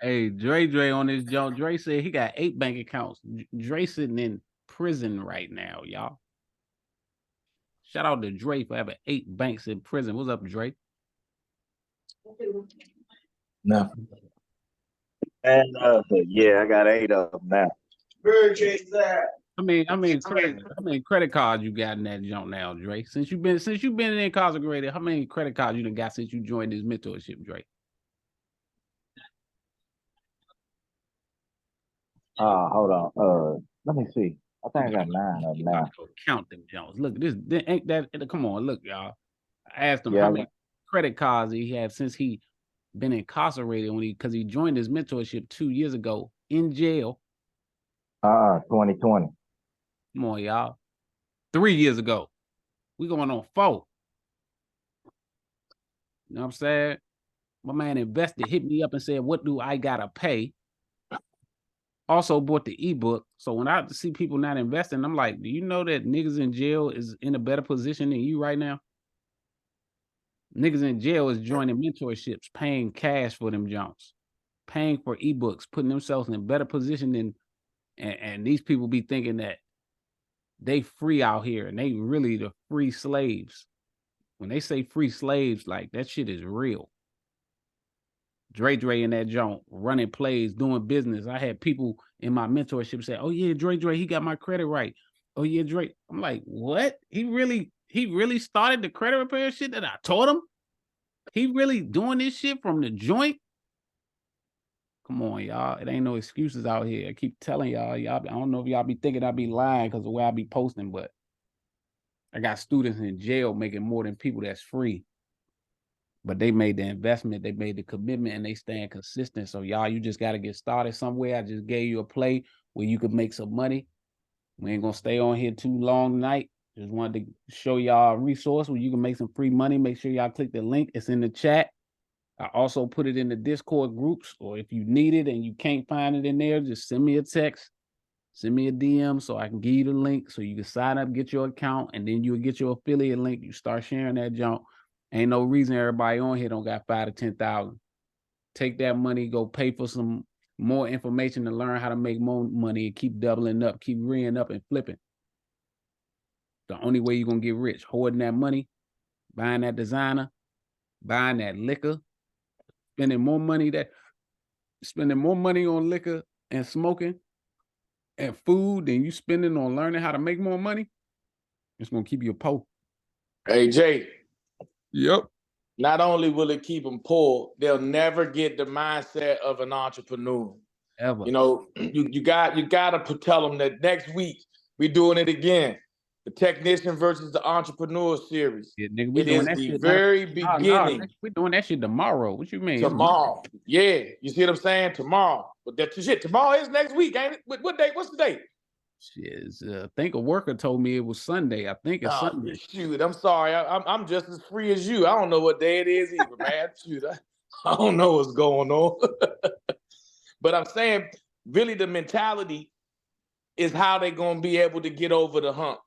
Hey, Dre on this joint. Dre said he got 8 bank accounts. Dre sitting in prison right now, y'all. Shout out to Dre for having 8 banks in prison. What's up, Dre? No. And yeah, I got 8 of them now. I mean, credit cards you got in that joint now, Dre? Since you've been incarcerated, how many credit cards you done got since you joined this mentorship, Dre? Hold on. Let me see. I think I got 9 of them now. Count them Jones. Look, this ain't that. Come on, look, y'all. I asked him Yeah, how many credit cards he had since he been incarcerated because he joined his mentorship 2 years ago in jail. 2020. Come on, y'all. 3 years ago. We going on 4. You know what I'm saying? My man invested, hit me up and said, what do I gotta pay? Also bought the ebook. So when I see people not investing, I'm like, do you know that niggas in jail is in a better position than you right now? Niggas in jail is joining mentorships, paying cash for them jumps, paying for ebooks, putting themselves in a better position than, and these people be thinking that they free out here and they really the free slaves. When they say free slaves, like that shit is real. Dre in that joint, running plays, doing business. I had people in my mentorship say, oh yeah, Dre, he got my credit right. Oh yeah, Dre. I'm like, what? He really started the credit repair shit that I taught him? He really doing this shit from the joint? Come on, y'all. It ain't no excuses out here. I keep telling y'all, I don't know if y'all be thinking I be lying because of the way I be posting, but I got students in jail making more than people that's free. But they made the investment, they made the commitment, and they staying consistent. So y'all, you just got to get started somewhere. I just gave you a play where you could make some money. We ain't going to stay on here too long tonight. Just wanted to show y'all a resource where you can make some free money. Make sure y'all click the link. It's in the chat. I also put it in the Discord groups, or if you need it and you can't find it in there, just send me a text, send me a DM so I can give you the link so you can sign up, get your account, and then you'll get your affiliate link. You start sharing that junk. Ain't no reason everybody on here don't got 5,000 to 10,000. Take that money, go pay for some more information to learn how to make more money and keep doubling up, keep reeing up and flipping. The only way you're going to get rich, hoarding that money, buying that designer, buying that liquor, spending more money on liquor and smoking and food than you spending on learning how to make more money. It's going to keep you poor. Hey, Jay. Yep. Not only will it keep them poor, they'll never get the mindset of an entrepreneur. Ever. You know, you got to tell them that next week we're doing it again. The Technician versus the Entrepreneur series. Yeah, nigga, it is the very beginning. We're doing that shit tomorrow. What you mean? Tomorrow. Yeah. You see what I'm saying? Tomorrow. But that shit, tomorrow is next week, ain't it? What day? What's the date? Shit, I think a worker told me it was Sunday. I think it's Sunday. Shoot, I'm sorry. I'm just as free as you. I don't know what day it is either, man. Shoot, I don't know what's going on. But I'm saying, really, the mentality is how they're going to be able to get over the hump.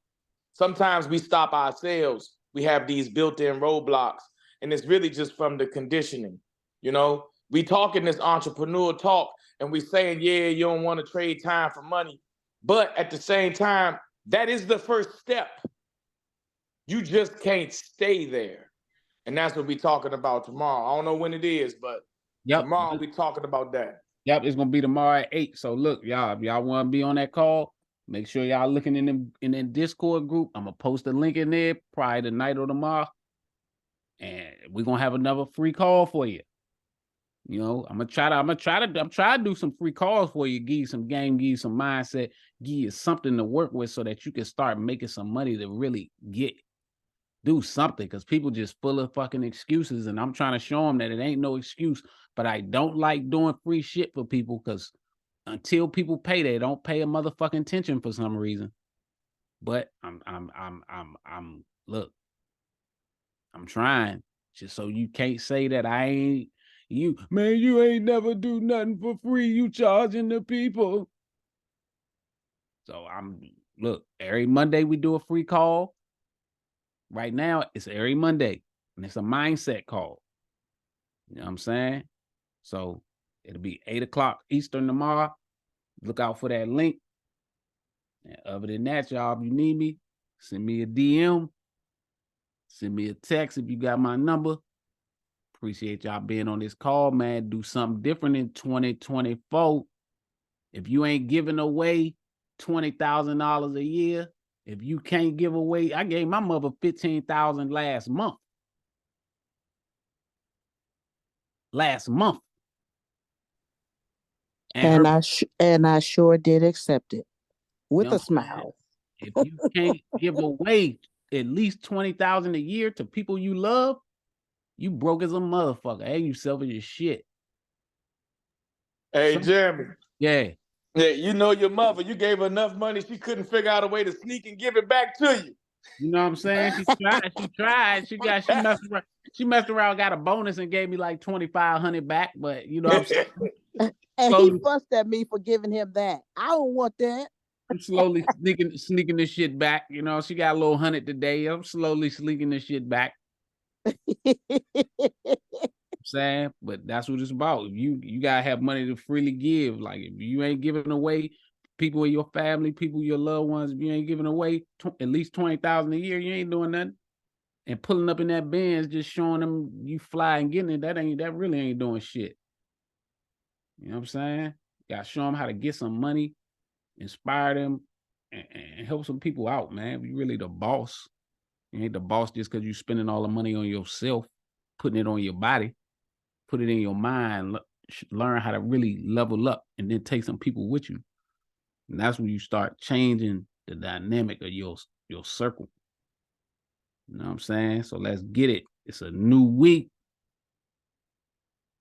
Sometimes we stop ourselves. We have these built-in roadblocks, and it's really just from the conditioning. You know, we talking this entrepreneur talk, and we saying, yeah, you don't want to trade time for money. But at the same time, that is the first step. You just can't stay there. And that's what we're talking about tomorrow. I don't know when it is, but tomorrow we're talking about that. Yep, it's going to be tomorrow at 8. So look, y'all, if y'all want to be on that call, make sure y'all looking in the Discord group. I'm going to post a link in there probably tonight or tomorrow. And we're gonna have another free call for you. You know, I'm trying to do some free calls for you, give you some game, give you some mindset, give you something to work with so that you can start making some money to really do something, because people just full of fucking excuses, and I'm trying to show them that it ain't no excuse. But I don't like doing free shit for people, because until people pay, they don't pay a motherfucking attention for some reason. But look, I'm trying, just so you can't say that I ain't. You ain't never do nothing for free. You charging the people. So look, every Monday we do a free call. Right now, it's every Monday, and it's a mindset call. You know what I'm saying? So it'll be 8:00 Eastern tomorrow. Look out for that link. And other than that, y'all, if you need me, send me a DM. Send me a text if you got my number. Appreciate y'all being on this call, man. Do something different in 2024. If you ain't giving away $20,000 a year, if you can't give away, I gave my mother $15,000 last month. And I sure did accept it with a smile. If you can't give away at least $20,000 a year to people you love, you broke as a motherfucker. Hey, you selfish as shit. Hey, Jeremy. Yeah. Yeah, you know your mother. You gave her enough money, she couldn't figure out a way to sneak and give it back to you. You know what I'm saying? She tried. She messed around, got a bonus and gave me like 2,500 back. But you know what I'm saying? And he fussed at me for giving him that. I don't want that. I'm slowly sneaking this shit back. You know, she got a little 100 today. I'm slowly sneaking this shit back. Saying, but that's what it's about. You gotta have money to freely give. Like, if you ain't giving away, people in your family, people, your loved ones, if you ain't giving away at least 20,000 a year, you ain't doing nothing. And pulling up in that Benz, just showing them you fly and getting it, that really ain't doing shit. You know what I'm saying? You gotta show them how to get some money, inspire them, and help some people out, man. You really the boss. You ain't the boss just because you spending all the money on yourself, putting it on your body, put it in your mind, learn how to really level up, and then take some people with you. And that's when you start changing the dynamic of your circle. You know what I'm saying? So let's get it. It's a new week.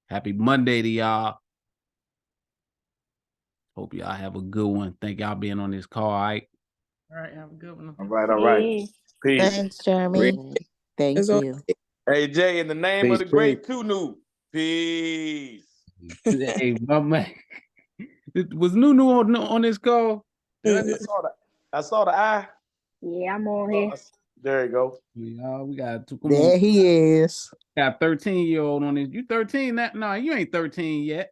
Happy Monday to y'all. Hope y'all have a good one. Thank y'all being on this call. All right. All right, have a good one. All right. Peace. Thanks, Jeremy. Thank you. Hey, Jay, in the name of the great Tunu. Peace. Hey, my man. Was Nunu on this call? I saw the eye. Yeah, I'm on here. There you go. We got to come There on. he is. Got a 13-year-old on this. You 13? No, you ain't 13 yet.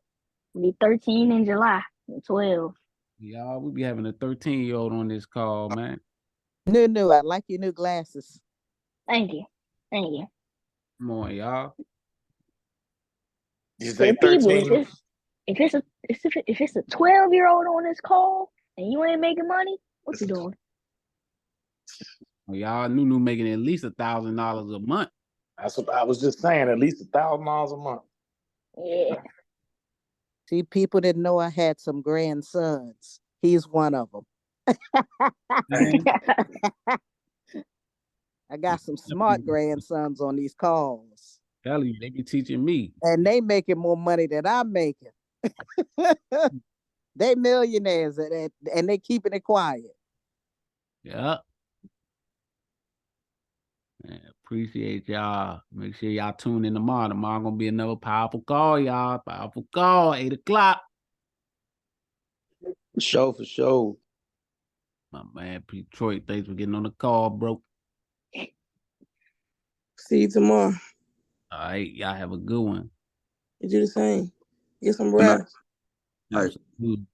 Be 13 in July. 12. Y'all, we be having a 13-year-old on this call, man. New. I like your new glasses. Thank you. Come on, y'all. You say 13? If it's a 12-year-old on this call and you ain't making money, what you doing? Well, y'all, Nunu making at least $1,000 a month. That's what I was just saying. At least $1,000 a month. Yeah. See, people didn't know I had some grandsons. He's one of them. I got some smart grandsons on these calls. Tell you, they be teaching me. And they making more money than I'm making. They millionaires and they keeping it quiet. Yeah. Man, appreciate y'all. Make sure y'all tune in tomorrow. Tomorrow gonna be another powerful call, y'all. Powerful call, 8:00. For sure. My man, Detroit, thanks for getting on the call, bro. See you tomorrow. All right, y'all have a good one. You do the same. Get some rest. All right. Absolutely.